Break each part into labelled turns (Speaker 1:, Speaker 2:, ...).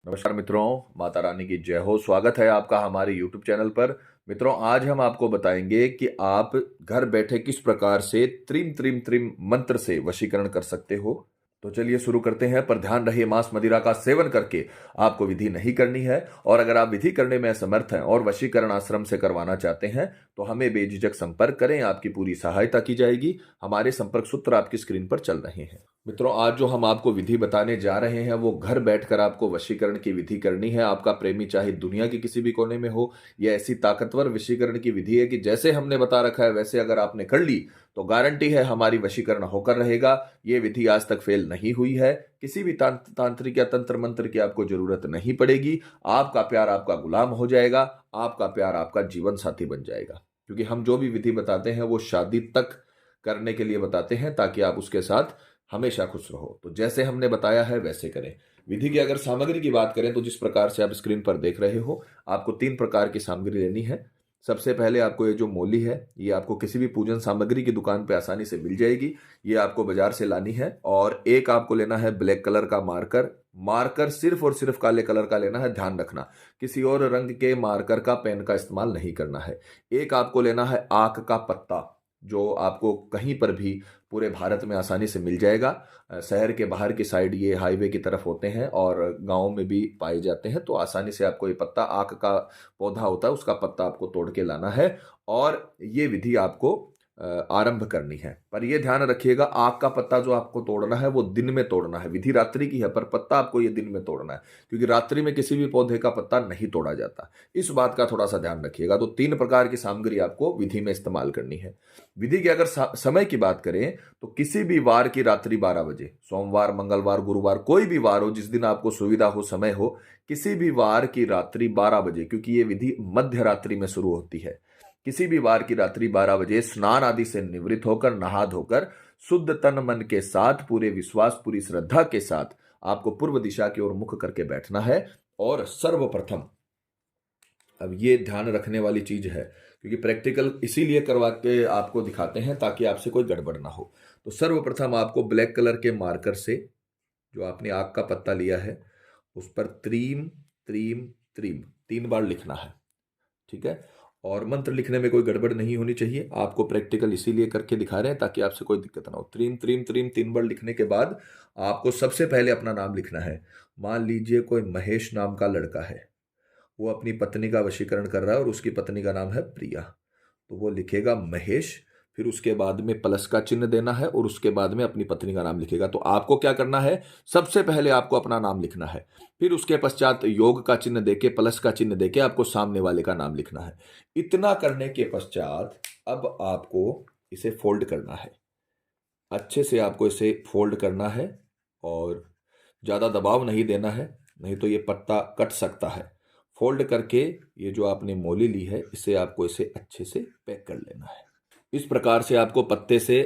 Speaker 1: नमस्कार मित्रों, माता रानी की जय हो। स्वागत है आपका हमारे YouTube चैनल पर। मित्रों, आज हम आपको बताएंगे कि आप घर बैठे किस प्रकार से त्रिम त्रिम त्रिम मंत्र से वशीकरण कर सकते हो। तो चलिए शुरू करते हैं। पर ध्यान रहे, मांस मदिरा का सेवन करके आपको विधि नहीं करनी है। और अगर आप विधि करने में असमर्थ हैं और वशीकरण आश्रम से करवाना चाहते हैं तो हमें बेझिझक संपर्क करें, आपकी पूरी सहायता की जाएगी। हमारे संपर्क सूत्र आपकी स्क्रीन पर चल रहे हैं। मित्रों, आज जो हम आपको विधि बताने जा रहे हैं वो घर बैठकर आपको वशीकरण की विधि करनी है। आपका प्रेमी चाहे दुनिया के किसी भी कोने में हो, यह ऐसी ताकतवर वशीकरण की विधि है कि जैसे हमने बता रखा है वैसे अगर आपने कर ली तो गारंटी है हमारी वशीकरण होकर रहेगा। ये विधि आज तक फेल नहीं हुई है। किसी भी तांत्रिक या तंत्र मंत्र की आपको जरूरत नहीं पड़ेगी। आपका प्यार आपका गुलाम हो जाएगा, आपका प्यार आपका जीवन साथी बन जाएगा। क्योंकि हम जो भी विधि बताते हैं वो शादी तक करने के लिए बताते हैं ताकि आप उसके साथ हमेशा खुश रहो। तो जैसे हमने बताया है वैसे करें। विधि की अगर सामग्री की बात करें तो जिस प्रकार से आप स्क्रीन पर देख रहे हो, आपको 3 प्रकार की सामग्री लेनी है। सबसे पहले आपको ये जो मोली है, ये आपको किसी भी पूजन सामग्री की दुकान पे आसानी से मिल जाएगी। ये आपको बाजार से लानी है। और एक आपको लेना है ब्लैक कलर का मार्कर। मार्कर सिर्फ और सिर्फ काले कलर का लेना है, ध्यान रखना। किसी और रंग के मार्कर का पेन का इस्तेमाल नहीं करना है। एक आपको लेना है आक का पत्ता, जो आपको कहीं पर भी पूरे भारत में आसानी से मिल जाएगा। शहर के बाहर की साइड ये हाईवे की तरफ होते हैं और गांव में भी पाए जाते हैं। तो आसानी से आपको ये पत्ता, आक का पौधा होता है, उसका पत्ता आपको तोड़ के लाना है। और ये विधि आपको आरंभ करनी है। पर यह ध्यान रखिएगा, आक का पत्ता जो आपको तोड़ना है वो दिन में तोड़ना है। विधि रात्रि की है पर पत्ता आपको ये दिन में तोड़ना है, क्योंकि रात्रि में किसी भी पौधे का पत्ता नहीं तोड़ा जाता। इस बात का थोड़ा सा ध्यान रखिएगा। तो 3 प्रकार की सामग्री आपको विधि में इस्तेमाल करनी है। विधि की अगर समय की बात करें तो किसी भी वार की रात्रि 12 बजे, सोमवार, मंगलवार, गुरुवार, कोई भी वार हो जिस दिन आपको सुविधा हो, समय हो, किसी भी वार की रात्रि 12 बजे, क्योंकि ये विधि मध्य रात्रि में शुरू होती है। किसी भी वार की रात्रि 12 बजे स्नान आदि से निवृत्त होकर, नहा धोकर, शुद्ध तन मन के साथ, पूरे विश्वास, पूरी श्रद्धा के साथ आपको पूर्व दिशा की ओर मुख करके बैठना है। और सर्वप्रथम, अब ये ध्यान रखने वाली चीज है क्योंकि प्रैक्टिकल इसीलिए करवा के आपको दिखाते हैं ताकि आपसे कोई गड़बड़ ना हो। तो सर्वप्रथम आपको ब्लैक कलर के मार्कर से, जो आपने आग का पत्ता लिया है, उस पर त्रीम त्रीम त्रीम 3 बार लिखना है। ठीक है। और मंत्र लिखने में कोई गड़बड़ नहीं होनी चाहिए। आपको प्रैक्टिकल इसीलिए करके दिखा रहे हैं ताकि आपसे कोई दिक्कत ना हो। त्रीम त्रीम त्रीम 3 बार लिखने के बाद आपको सबसे पहले अपना नाम लिखना है। मान लीजिए कोई महेश नाम का लड़का है, वो अपनी पत्नी का वशीकरण कर रहा है और उसकी पत्नी का नाम है प्रिया। तो वो लिखेगा महेश, फिर उसके बाद में प्लस का चिन्ह देना है और उसके बाद में अपनी पत्नी का नाम लिखेगा। तो आपको क्या करना है, सबसे पहले आपको अपना नाम लिखना है, फिर उसके पश्चात योग का चिन्ह देके, प्लस का चिन्ह देके आपको सामने वाले का नाम लिखना है। इतना करने के पश्चात अब आपको इसे फोल्ड करना है। अच्छे से आपको इसे फोल्ड करना है और ज़्यादा दबाव नहीं देना है, नहीं तो ये पत्ता कट सकता है। फोल्ड करके ये जो आपने मोली ली है, इसे आपको इसे अच्छे से पैक कर लेना है। इस प्रकार से आपको पत्ते से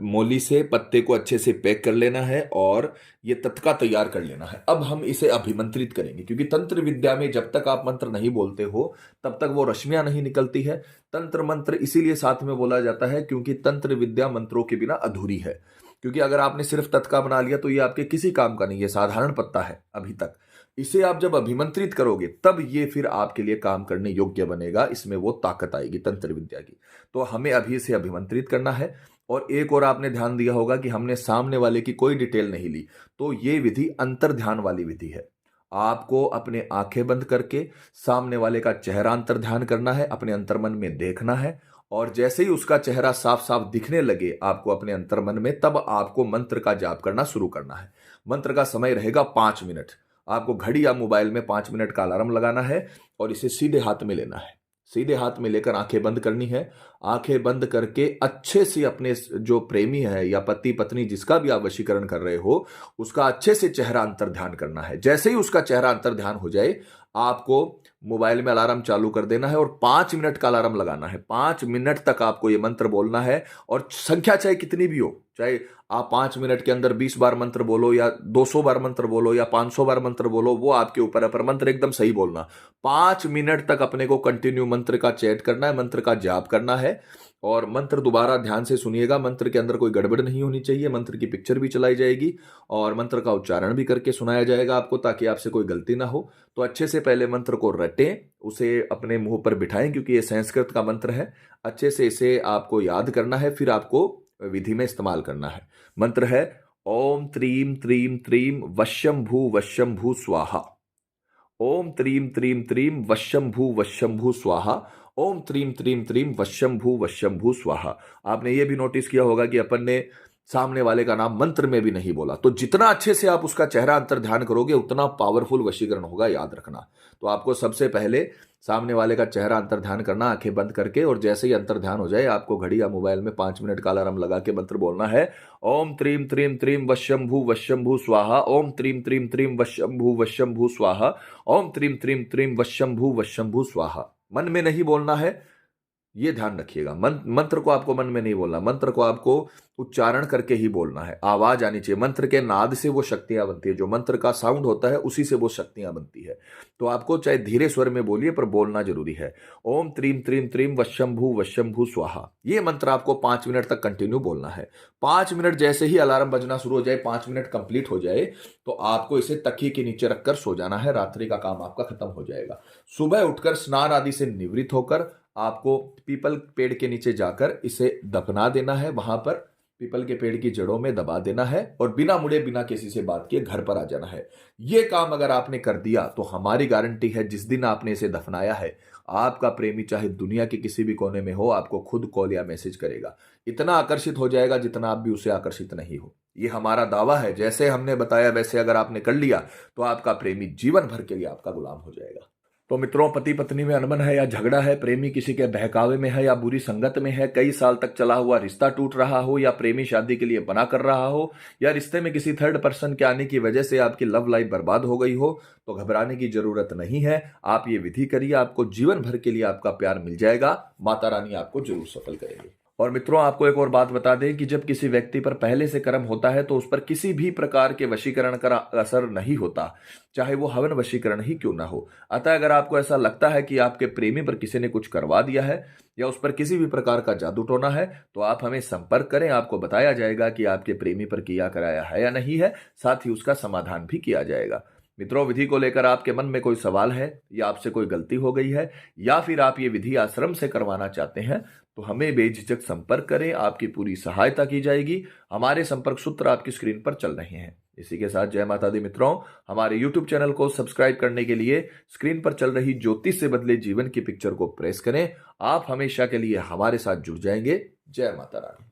Speaker 1: मोली से पत्ते को अच्छे से पैक कर लेना है और ये तत्का तैयार कर लेना है। अब हम इसे अभिमंत्रित करेंगे, क्योंकि तंत्र विद्या में जब तक आप मंत्र नहीं बोलते हो तब तक वो रश्मियां नहीं निकलती है। तंत्र मंत्र इसीलिए साथ में बोला जाता है क्योंकि तंत्र विद्या मंत्रों के बिना अधूरी है। क्योंकि अगर आपने सिर्फ तत्का बना लिया तो ये आपके किसी काम का नहीं है, साधारण पत्ता है अभी तक। इसे आप जब अभिमंत्रित करोगे तब ये फिर आपके लिए काम करने योग्य बनेगा, इसमें वो ताकत आएगी तंत्र विद्या की। तो हमें अभी इसे अभिमंत्रित करना है। और एक और आपने ध्यान दिया होगा कि हमने सामने वाले की कोई डिटेल नहीं ली। तो ये विधि अंतर ध्यान वाली विधि है। आपको अपने आंखें बंद करके सामने वाले का चेहरा अंतर ध्यान करना है, अपने अंतर्मन में देखना है। और जैसे ही उसका चेहरा साफ साफ दिखने लगे आपको अपने अंतर्मन में, तब आपको मंत्र का जाप करना शुरू करना है। मंत्र का समय रहेगा 5 मिनट। आपको घड़ी या मोबाइल में 5 मिनट का अलार्म लगाना है और इसे सीधे हाथ में लेना है। सीधे हाथ में लेकर आंखें बंद करनी है। आंखें बंद करके अच्छे से अपने जो प्रेमी है या पति पत्नी जिसका भी आप वशीकरण कर रहे हो, उसका अच्छे से चेहरा अंतर ध्यान करना है। जैसे ही उसका चेहरा अंतर ध्यान हो जाए, आपको मोबाइल में अलार्म चालू कर देना है और 5 मिनट का अलार्म लगाना है। 5 मिनट तक आपको ये मंत्र बोलना है। और संख्या चाहे कितनी भी हो, चाहे आप 5 मिनट के अंदर 20 बार मंत्र बोलो या 200 बार मंत्र बोलो या 500 बार मंत्र बोलो, वो आपके ऊपर है, पर मंत्र एकदम सही बोलना। 5 मिनट तक अपने को कंटिन्यू मंत्र का चैट करना है, मंत्र का जाप करना है। और मंत्र दोबारा ध्यान से सुनिएगा। मंत्र के अंदर कोई गड़बड़ नहीं होनी चाहिए। मंत्र की पिक्चर भी चलाई जाएगी और मंत्र का उच्चारण भी करके सुनाया जाएगा आपको, ताकि आपसे कोई गलती ना हो। तो अच्छे से पहले मंत्र को रटें, उसे अपने मुंह पर बिठाएं, क्योंकि ये संस्कृत का मंत्र है। अच्छे से इसे आपको याद करना है, फिर आपको विधि में इस्तेमाल करना है। मंत्र है ओम त्रीम त्रीम त्रीम वश्यम भू स्वाहा। ओम त्रीम त्रीम त्रीम वश्यम भू स्वाहा। ओम त्रीम त्रीम त्रीम वश्यम भू स्वाहा। आपने ये भी नोटिस किया होगा कि अपन ने सामने वाले का नाम मंत्र में भी नहीं बोला। तो जितना अच्छे से आप उसका चेहरा अंतर ध्यान करोगे, उतना पावरफुल वशीकरण होगा, याद रखना। तो आपको सबसे पहले सामने वाले का चेहरा अंतर ध्यान करना, आंखें बंद करके, और जैसे ही अंतर ध्यान हो जाए, आपको घड़ी या मोबाइल में 5 मिनट का अलार्म लगा के मंत्र बोलना है ओम त्रीम त्रीम त्रीम वश्यम भू स्वाहा। ओम त्रीम त्रीम त्रीम वश्यम भू स्वाहा। ओम त्रीम त्रीम त्रीम वश्यम भू स्वाहा। मन में नहीं बोलना है, ये ध्यान रखिएगा। मंत्र को आपको मन में नहीं बोलना, मंत्र को आपको उच्चारण करके ही बोलना है। आवाज आनी चाहिए। मंत्र के नाद से वो शक्तियां बनती है, जो मंत्र का साउंड होता है उसी से वो शक्तियां बनती है। तो आपको चाहे धीरे स्वर में बोलिए, पर बोलना जरूरी है। ओम त्रीम त्रीम त्रीम वश्यम भू स्वाहा। ये मंत्र आपको 5 मिनट तक कंटिन्यू बोलना है। 5 मिनट जैसे ही अलार्म बजना शुरू हो जाए, 5 मिनट कंप्लीट हो जाए, तो आपको इसे तकिए के नीचे रखकर सो जाना है। रात्रि का काम आपका खत्म हो जाएगा। सुबह उठकर स्नान आदि से निवृत्त होकर आपको पीपल पेड़ के नीचे जाकर इसे दफना देना है। वहां पर पीपल के पेड़ की जड़ों में दबा देना है और बिना मुड़े, बिना किसी से बात किए घर पर आ जाना है। ये काम अगर आपने कर दिया तो हमारी गारंटी है, जिस दिन आपने इसे दफनाया है, आपका प्रेमी चाहे दुनिया के किसी भी कोने में हो, आपको खुद कॉल या मैसेज करेगा। इतना आकर्षित हो जाएगा जितना आप भी उसे आकर्षित नहीं हो। ये हमारा दावा है। जैसे हमने बताया वैसे अगर आपने कर लिया तो आपका प्रेमी जीवन भर के लिए आपका गुलाम हो जाएगा। तो मित्रों, पति पत्नी में अनबन है या झगड़ा है, प्रेमी किसी के बहकावे में है या बुरी संगत में है, कई साल तक चला हुआ रिश्ता टूट रहा हो, या प्रेमी शादी के लिए बना कर रहा हो, या रिश्ते में किसी थर्ड पर्सन के आने की वजह से आपकी लव लाइफ बर्बाद हो गई हो, तो घबराने की जरूरत नहीं है। आप ये विधि करिए, आपको जीवन भर के लिए आपका प्यार मिल जाएगा। माता रानी आपको जरूर सफल करेंगे। और मित्रों, आपको एक और बात बता दें कि जब किसी व्यक्ति पर पहले से कर्म होता है तो उस पर किसी भी प्रकार के वशीकरण का असर नहीं होता, चाहे वो हवन वशीकरण ही क्यों ना हो। अतः अगर आपको ऐसा लगता है कि आपके प्रेमी पर किसी ने कुछ करवा दिया है या उस पर किसी भी प्रकार का जादू टोना है, तो आप हमें संपर्क करें। आपको बताया जाएगा कि आपके प्रेमी पर किया कराया है या नहीं है, साथ ही उसका समाधान भी किया जाएगा। मित्रों, विधि को लेकर आपके मन में कोई सवाल है, या आपसे कोई गलती हो गई है, या फिर आप ये विधि आश्रम से करवाना चाहते हैं, तो हमें बेझिझक संपर्क करें। आपकी पूरी सहायता की जाएगी। हमारे संपर्क सूत्र आपकी स्क्रीन पर चल रहे हैं। इसी के साथ जय माता दी मित्रों। हमारे YouTube चैनल को सब्सक्राइब करने के लिए स्क्रीन पर चल रही ज्योतिष से बदले जीवन की पिक्चर को प्रेस करें। आप हमेशा के लिए हमारे साथ जुड़ जाएंगे। जय माता रानी।